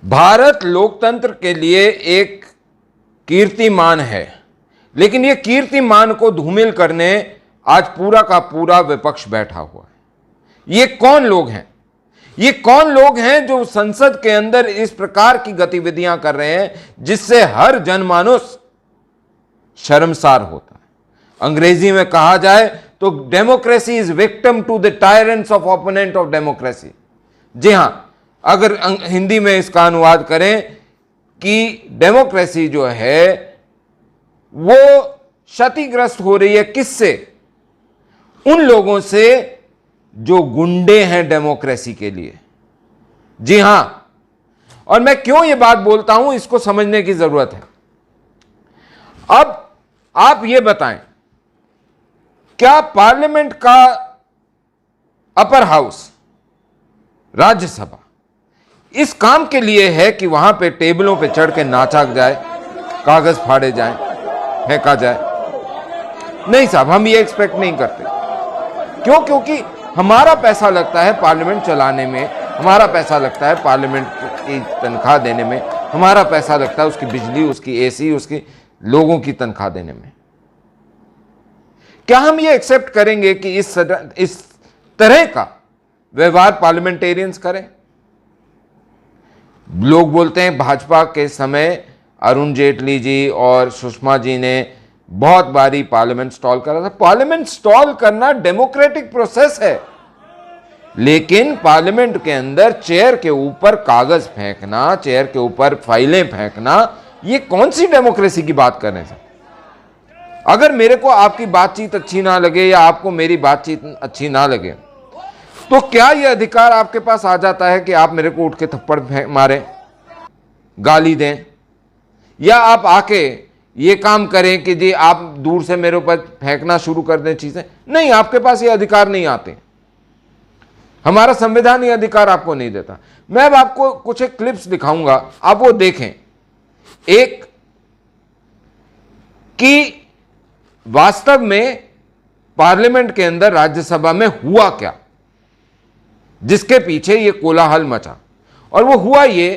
भारत लोकतंत्र के लिए एक कीर्तिमान है, लेकिन यह कीर्तिमान को धूमिल करने आज पूरा का पूरा विपक्ष बैठा हुआ है। ये कौन लोग हैं? ये कौन लोग हैं जो संसद के अंदर इस प्रकार की गतिविधियां कर रहे हैं जिससे हर जनमानुस शर्मसार होता है? अंग्रेजी में कहा जाए तो democracy is victim to the tyrants of opponent of democracy. जी हां, अगर हिंदी में इसका अनुवाद करें कि डेमोक्रेसी जो है वो क्षतिग्रस्त हो रही है किससे? उन लोगों से जो गुंडे हैं डेमोक्रेसी के लिए। जी हां, और मैं क्यों ये बात बोलता हूं इसको समझने की जरूरत है। अब आप ये बताएं, क्या पार्लियामेंट का अपर हाउस राज्यसभा इस काम के लिए है कि वहां पे टेबलों पे चढ़ के नाचा जाए, कागज फाड़े जाए, फेंका जाए? नहीं साहब, हम ये एक्सपेक्ट नहीं करते। क्यों? क्योंकि हमारा पैसा लगता है पार्लियामेंट चलाने में, हमारा पैसा लगता है पार्लियामेंट की तनख्वाह देने में, हमारा पैसा लगता है उसकी बिजली, उसकी एसी, उसकी लोगों की तनख्वाह देने में। क्या हम ये एक्सेप्ट करेंगे कि इस तरह का व्यवहार पार्लियामेंटेरियंस करें? लोग बोलते हैं भाजपा के समय अरुण जेटली जी और सुषमा जी ने बहुत बारी पार्लियामेंट स्टॉल करा था। पार्लियामेंट स्टॉल करना डेमोक्रेटिक प्रोसेस है, लेकिन पार्लियामेंट के अंदर चेयर के ऊपर कागज फेंकना, चेयर के ऊपर फाइलें फेंकना, ये कौन सी डेमोक्रेसी की बात कर रहे हैं? अगर मेरे को आपकी बातचीत अच्छी ना लगे या आपको मेरी बातचीत अच्छी ना लगे तो क्या यह अधिकार आपके पास आ जाता है कि आप मेरे को उठ के थप्पड़ मारें, गाली दें, या आप आके ये काम करें कि जी आप दूर से मेरे ऊपर फेंकना शुरू कर दें चीजें? नहीं, आपके पास ये अधिकार नहीं आते। हमारा संविधान ये अधिकार आपको नहीं देता। मैं अब आपको कुछ एक क्लिप्स दिखाऊंगा, आप वो देखें। एक कि वास्तव में पार्लियामेंट के अंदर, राज्यसभा में हुआ क्या, जिसके पीछे ये कोलाहल मचा। और वो हुआ ये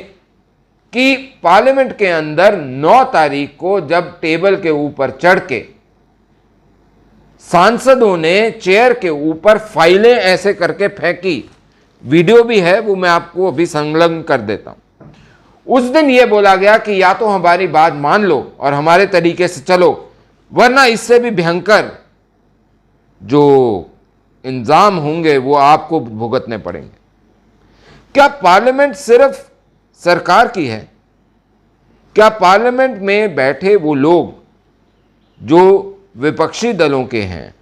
कि पार्लियामेंट के अंदर 9 तारीख को जब टेबल के ऊपर चढ़ के सांसदों ने चेयर के ऊपर फाइलें ऐसे करके फेंकी, वीडियो भी है, वो मैं आपको अभी संलग्न कर देता हूं। उस दिन ये बोला गया कि या तो हमारी बात मान लो और हमारे तरीके से चलो, वरना इससे भी भयंकर जो इंजाम होंगे वो आपको भुगतने पड़ेंगे। क्या पार्लियामेंट सिर्फ सरकार की है? क्या पार्लियामेंट में बैठे वो लोग जो विपक्षी दलों के हैं,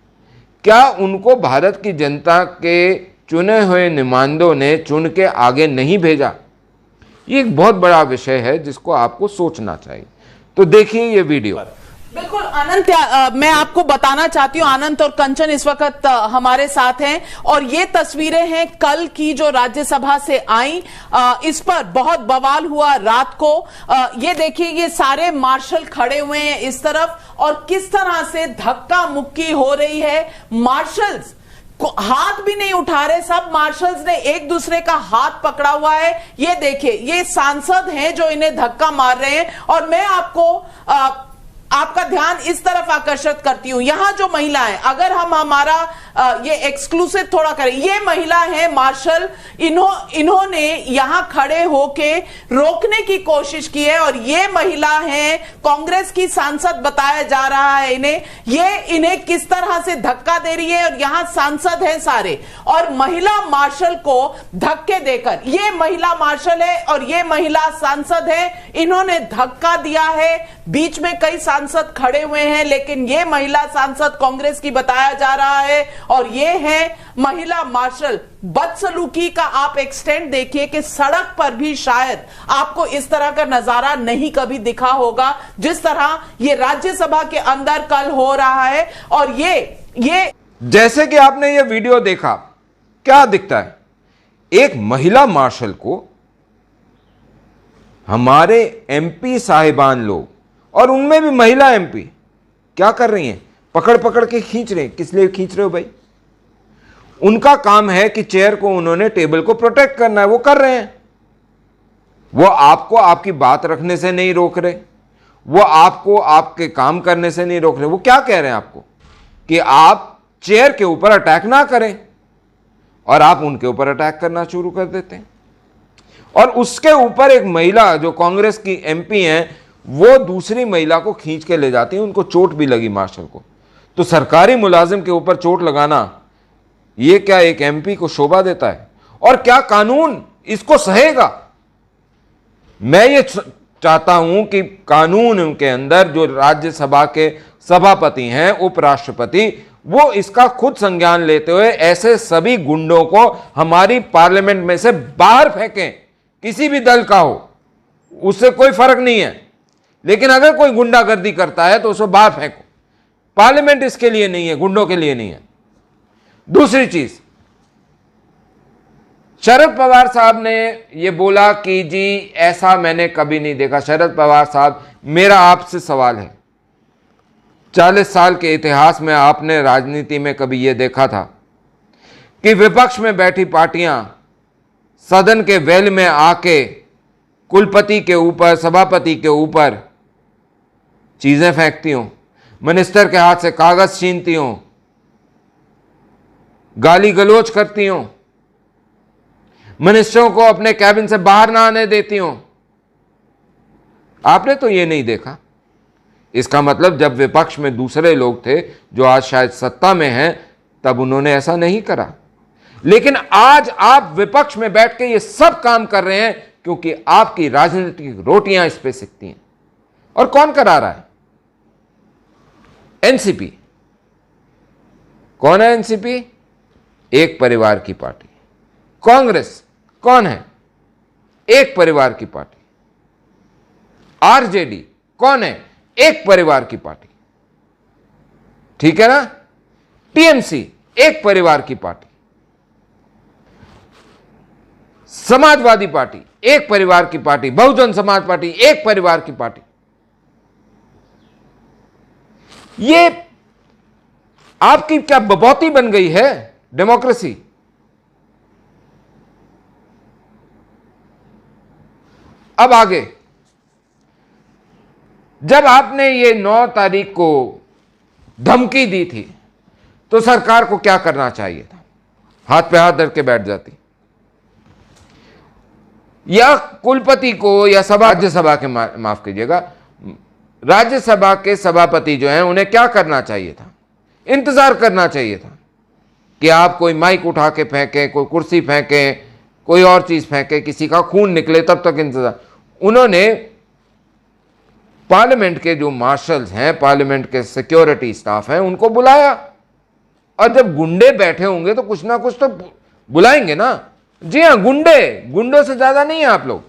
क्या उनको भारत की जनता के चुने हुए नुमाइंदों ने चुन के आगे नहीं भेजा? ये एक बहुत बड़ा विषय है जिसको आपको सोचना चाहिए। तो देखिए ये वीडियो। बिल्कुल अनंत, मैं आपको बताना चाहती हूँ, आनंद और कंचन इस वक्त हमारे साथ हैं और ये तस्वीरें हैं कल की जो राज्यसभा से आई। इस पर बहुत बवाल हुआ रात को। ये देखिए, ये सारे मार्शल खड़े हुए हैं इस तरफ और किस तरह से धक्का मुक्की हो रही है। मार्शल्स हाथ भी नहीं उठा रहे, सब मार्शल्स ने एक दूसरे का हाथ पकड़ा हुआ है। ये देखिए, ये सांसद हैं जो इन्हें धक्का मार रहे हैं। और मैं आपको आपका ध्यान इस तरफ आकर्षित करती हूं, यहां जो महिला है, अगर हम हमारा ये एक्सक्लूसिव थोड़ा करें, ये महिला है मार्शल, इन्होंने यहां खड़े होके रोकने की कोशिश की है। और ये महिला है कांग्रेस की सांसद, बताया जा रहा है इन्हें किस तरह से धक्का दे रही है। और यहां सांसद है सारे, और महिला मार्शल को धक्के देकर, ये महिला मार्शल है और ये महिला सांसद है, इन्होंने धक्का दिया है। बीच में कई सांसद खड़े हुए हैं, लेकिन ये महिला सांसद कांग्रेस की बताया जा रहा है और ये है महिला मार्शल। बदसलूकी का आप एक्सटेंट देखिए कि सड़क पर भी शायद आपको इस तरह का नजारा नहीं कभी दिखा होगा जिस तरह ये राज्यसभा के अंदर कल हो रहा है। और ये जैसे कि आपने ये वीडियो देखा, क्या दिखता है? एक महिला मार्शल को हमारे एमपी साहिबान लोग, और उनमें भी महिला एमपी, क्या कर रही हैं? पकड़ पकड़ के खींच रहे हैं। किस लिए खींच रहे हो भाई? उनका काम है कि चेयर को, उन्होंने टेबल को प्रोटेक्ट करना है, वो कर रहे हैं। वो आपको आपकी बात रखने से नहीं रोक रहे, वो आपको आपके काम करने से नहीं रोक रहे। वो क्या कह रहे हैं आपको कि आप चेयर के ऊपर अटैक ना करें, और आप उनके ऊपर अटैक करना शुरू कर देते हैं। और उसके ऊपर एक महिला जो कांग्रेस की एमपी हैं, वो दूसरी महिला को खींच के ले जाती हैं, उनको चोट भी लगी मार्शल को। तो सरकारी मुलाजिम के ऊपर चोट लगाना, ये क्या एक एमपी को शोभा देता है? और क्या कानून इसको सहेगा? मैं ये चाहता हूं कि कानून के अंदर जो राज्यसभा के सभापति हैं, उपराष्ट्रपति, वो इसका खुद संज्ञान लेते हुए ऐसे सभी गुंडों को हमारी पार्लियामेंट में से बाहर फेंकें। किसी भी दल का हो, उससे कोई फर्क नहीं है, लेकिन अगर कोई गुंडागर्दी करता है तो उसे बाहर फेंको। पार्लियामेंट इसके लिए नहीं है, गुंडों के लिए नहीं है। दूसरी चीज, शरद पवार साहब ने यह बोला कि जी ऐसा मैंने कभी नहीं देखा। शरद पवार साहब, मेरा आपसे सवाल है, 40 साल के इतिहास में आपने राजनीति में कभी यह देखा था कि विपक्ष में बैठी पार्टियां सदन के वेल में आके कुलपति के ऊपर, सभापति के ऊपर चीजें फेंकती हों, मिनिस्टर के हाथ से कागज छीनती हों, गाली गलौज करती हों, मिनिस्टरों को अपने कैबिन से बाहर ना आने देती हों? आपने तो ये नहीं देखा। इसका मतलब जब विपक्ष में दूसरे लोग थे जो आज शायद सत्ता में हैं, तब उन्होंने ऐसा नहीं करा। लेकिन आज आप विपक्ष में बैठ के ये सब काम कर रहे हैं क्योंकि आपकी राजनीतिक रोटियां इस पे सिकती हैं। और कौन करा रहा है? एनसीपी। कौन है एनसीपी? एक परिवार की पार्टी। कांग्रेस कौन है? एक परिवार की पार्टी। आरजेडी कौन है? एक परिवार की पार्टी। ठीक है ना? टीएमसी एक परिवार की पार्टी। समाजवादी पार्टी एक परिवार की पार्टी। बहुजन समाज पार्टी एक परिवार की पार्टी। ये आपकी क्या बबौती बन गई है डेमोक्रेसी? अब आगे, जब आपने ये 9 तारीख को धमकी दी थी तो सरकार को क्या करना चाहिए था? हाथ पे हाथ धर के बैठ जाती, या कुलपति को या राज्यसभा के माफ कीजिएगा, राज्यसभा के सभापति जो हैं उन्हें क्या करना चाहिए था? इंतजार करना चाहिए था कि आप कोई माइक उठा के फेंके, कोई कुर्सी फेंके, कोई और चीज फेंके, किसी का खून निकले, तब तक इंतजार। उन्होंने पार्लियामेंट के जो मार्शल्स हैं, पार्लियामेंट के सिक्योरिटी स्टाफ हैं, उनको बुलाया। और जब गुंडे बैठे होंगे तो कुछ ना कुछ तो बुलाएंगे ना। जी हां, गुंडों से ज्यादा नहीं है आप लोग।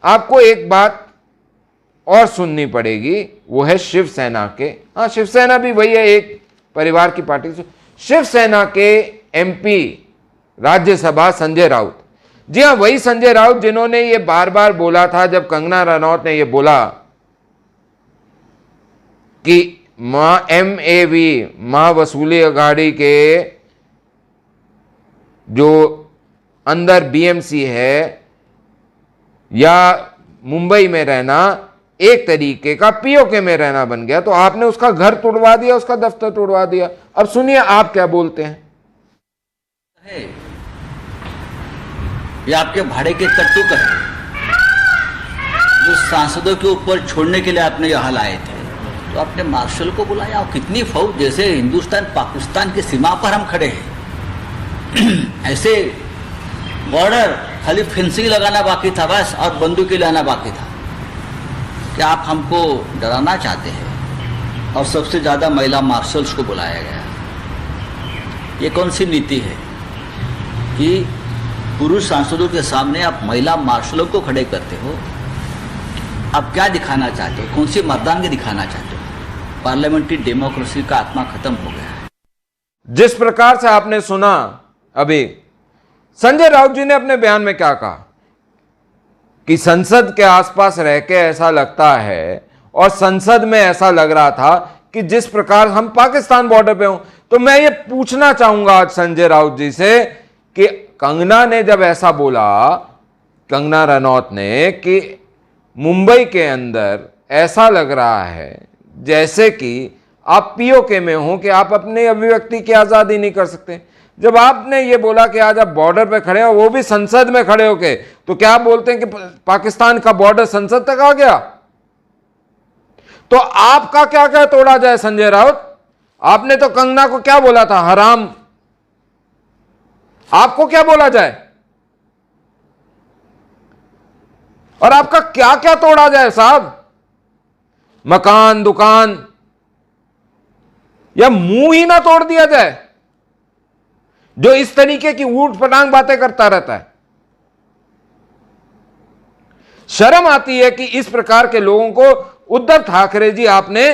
आपको एक बात और सुननी पड़ेगी, वो है शिवसेना के। हाँ, शिवसेना भी वही है, एक परिवार की पार्टी। शिवसेना के एमपी राज्यसभा संजय राउत। जी हां, वही संजय राउत जिन्होंने ये बार बार बोला था, जब कंगना रनौत ने ये बोला कि MAV महा वसूली अघाड़ी के जो अंदर BMC है या मुंबई में रहना एक तरीके का POK में रहना बन गया, तो आपने उसका घर तोड़वा दिया, उसका दफ्तर तोड़वा दिया। अब सुनिए आप क्या बोलते हैं। ये आपके भाड़े के कट्टू का है जो सांसदों के ऊपर छोड़ने के लिए आपने यहाँ लाए थे। तो आपने मार्शल को बुलाया, और कितनी फौज, जैसे हिंदुस्तान पाकिस्तान की सीमा पर हम खड़े हैं। ऐसे बॉर्डर खाली फेंसिंग लगाना बाकी था बस, और बंदूकें लाना बाकी था। क्या आप हमको डराना चाहते हैं? और सबसे ज़्यादा महिला मार्शल्स को बुलाया गया। ये कौन सी नीति है कि पुरुष सांसदों के सामने आप महिला मार्शलों को खड़े करते हो? आप क्या दिखाना चाहते हो? कौन सी मर्दानगी दिखाना चाहते हो? पार्लियामेंट्री डेमोक्रेसी का आत्मा खत्म हो गया है। जिस प्रकार से आपने सुना अभी, संजय राउत जी ने अपने बयान में क्या कहा कि संसद के आसपास रह के ऐसा लगता है, और संसद में ऐसा लग रहा था कि जिस प्रकार हम पाकिस्तान बॉर्डर पे हों। तो मैं ये पूछना चाहूंगा आज संजय राउत जी से कि कंगना ने जब ऐसा बोला कंगना रनौत ने कि मुंबई के अंदर ऐसा लग रहा है जैसे कि आप पीओके में हो कि आप अपने अभिव्यक्ति की आजादी नहीं कर सकते। जब आपने ये बोला कि आज आप बॉर्डर पे खड़े हो, वो भी संसद में खड़े होके, तो क्या आप बोलते हैं कि पाकिस्तान का बॉर्डर संसद तक आ गया? तो आपका क्या क्या तोड़ा जाए संजय राउत? आपने तो कंगना को क्या बोला था? हराम। आपको क्या बोला जाए? और आपका क्या क्या तोड़ा जाए साहब? मकान, दुकान, या मुंह ही ना तोड़ दिया जाए जो इस तरीके की ऊट पटांग बातें करता रहता है। शर्म आती है कि इस प्रकार के लोगों को उद्धव ठाकरे जी आपने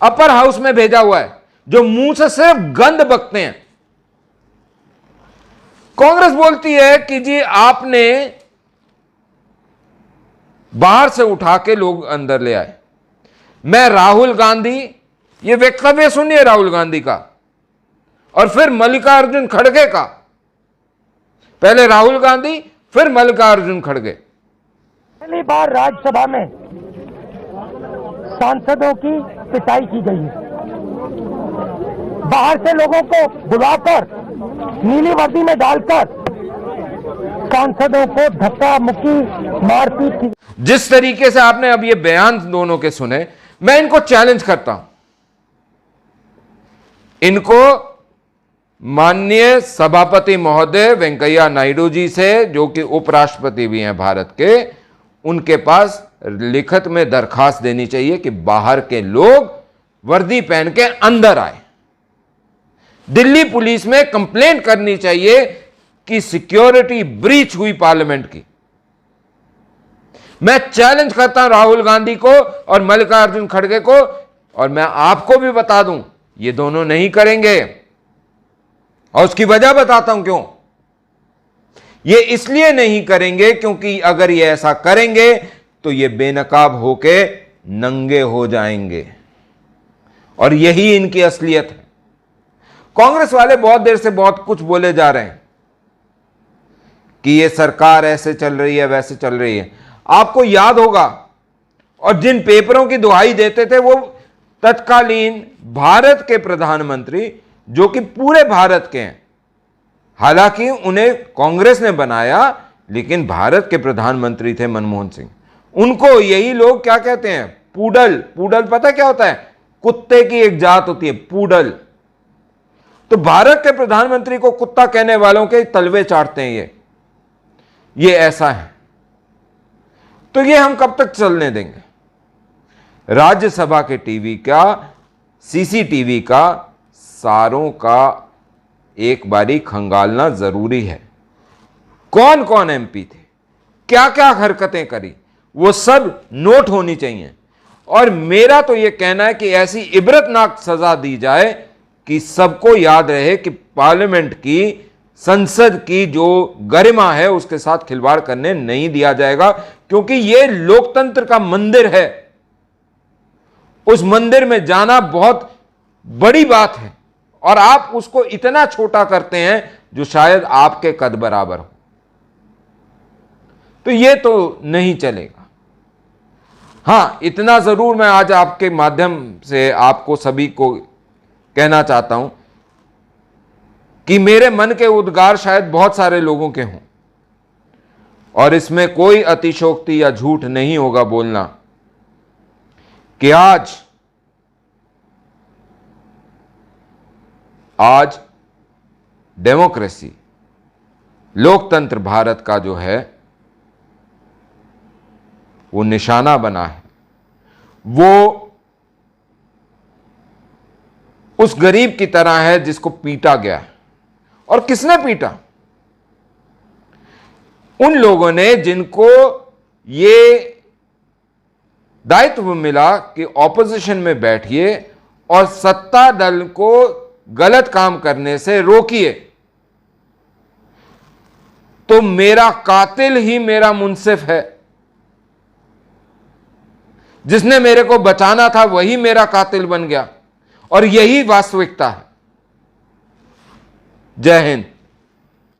अपर हाउस में भेजा हुआ है, जो मुंह से सिर्फ गंद बकते हैं। कांग्रेस बोलती है कि जी आपने बाहर से उठा के लोग अंदर ले आए। मैं राहुल गांधी, ये वक्तव्य सुनिए राहुल गांधी का और फिर मल्लिकार्जुन खड़गे का। पहले राहुल गांधी, फिर मल्लिकार्जुन खड़गे। पहली बार राज्यसभा में सांसदों की पिटाई की गई है। बाहर से लोगों को बुलाकर नीली वर्दी में डालकर सांसदों को धक्का मुक्की मारपीट की। जिस तरीके से आपने अब ये बयान दोनों के सुने, मैं इनको चैलेंज करता हूं। इनको माननीय सभापति महोदय वेंकैया नायडू जी से, जो कि उपराष्ट्रपति भी हैं भारत के, उनके पास लिखित में दरखास्त देनी चाहिए कि बाहर के लोग वर्दी पहन के अंदर आए। दिल्ली पुलिस में कंप्लेन करनी चाहिए कि सिक्योरिटी ब्रीच हुई पार्लियामेंट की। मैं चैलेंज करता हूं राहुल गांधी को और मल्लिकार्जुन खड़गे को, और मैं आपको भी बता दूं, ये दोनों नहीं करेंगे। और उसकी वजह बताता हूं क्यों। ये इसलिए नहीं करेंगे क्योंकि अगर ये ऐसा करेंगे तो ये बेनकाब होके नंगे हो जाएंगे, और यही इनकी असलियत है। कांग्रेस वाले बहुत देर से बहुत कुछ बोले जा रहे हैं कि ये सरकार ऐसे चल रही है, वैसे चल रही है। आपको याद होगा, और जिन पेपरों की दुहाई देते थे वो तत्कालीन भारत के प्रधानमंत्री, जो कि पूरे भारत के हैं, हालांकि उन्हें कांग्रेस ने बनाया, लेकिन भारत के प्रधानमंत्री थे मनमोहन सिंह। उनको यही लोग क्या कहते हैं? पूडल। पूडल पता क्या होता है? कुत्ते की एक जात होती है पूडल। तो भारत के प्रधानमंत्री को कुत्ता कहने वालों के तलवे चाटते हैं ये ऐसा है। तो ये हम कब तक चलने देंगे? राज्यसभा के टीवी का, सीसीटीवी का, सारों का एक बारी खंगालना जरूरी है। कौन कौन एमपी थे, क्या क्या हरकतें करी, वो सब नोट होनी चाहिए। और मेरा तो यह कहना है कि ऐसी इबरतनाक सजा दी जाए कि सबको याद रहे कि पार्लियामेंट की, संसद की जो गरिमा है उसके साथ खिलवाड़ करने नहीं दिया जाएगा, क्योंकि यह लोकतंत्र का मंदिर है। उस मंदिर में जाना बहुत बड़ी बात है, और आप उसको इतना छोटा करते हैं जो शायद आपके कद बराबर हो। तो यह तो नहीं चलेगा। हां, इतना जरूर मैं आज आपके माध्यम से आपको सभी को कहना चाहता हूं कि मेरे मन के उद्गार शायद बहुत सारे लोगों के हों, और इसमें कोई अतिशयोक्ति या झूठ नहीं होगा बोलना कि आज डेमोक्रेसी, लोकतंत्र भारत का जो है वो निशाना बना है। वो उस गरीब की तरह है जिसको पीटा गया है। और किसने पीटा? उन लोगों ने जिनको ये दायित्व मिला कि ऑपोजिशन में बैठिए और सत्ता दल को गलत काम करने से रोकिए। तो मेरा कातिल ही मेरा मुंसिफ है। जिसने मेरे को बचाना था वही मेरा कातिल बन गया, और यही वास्तविकता है। जय हिंद।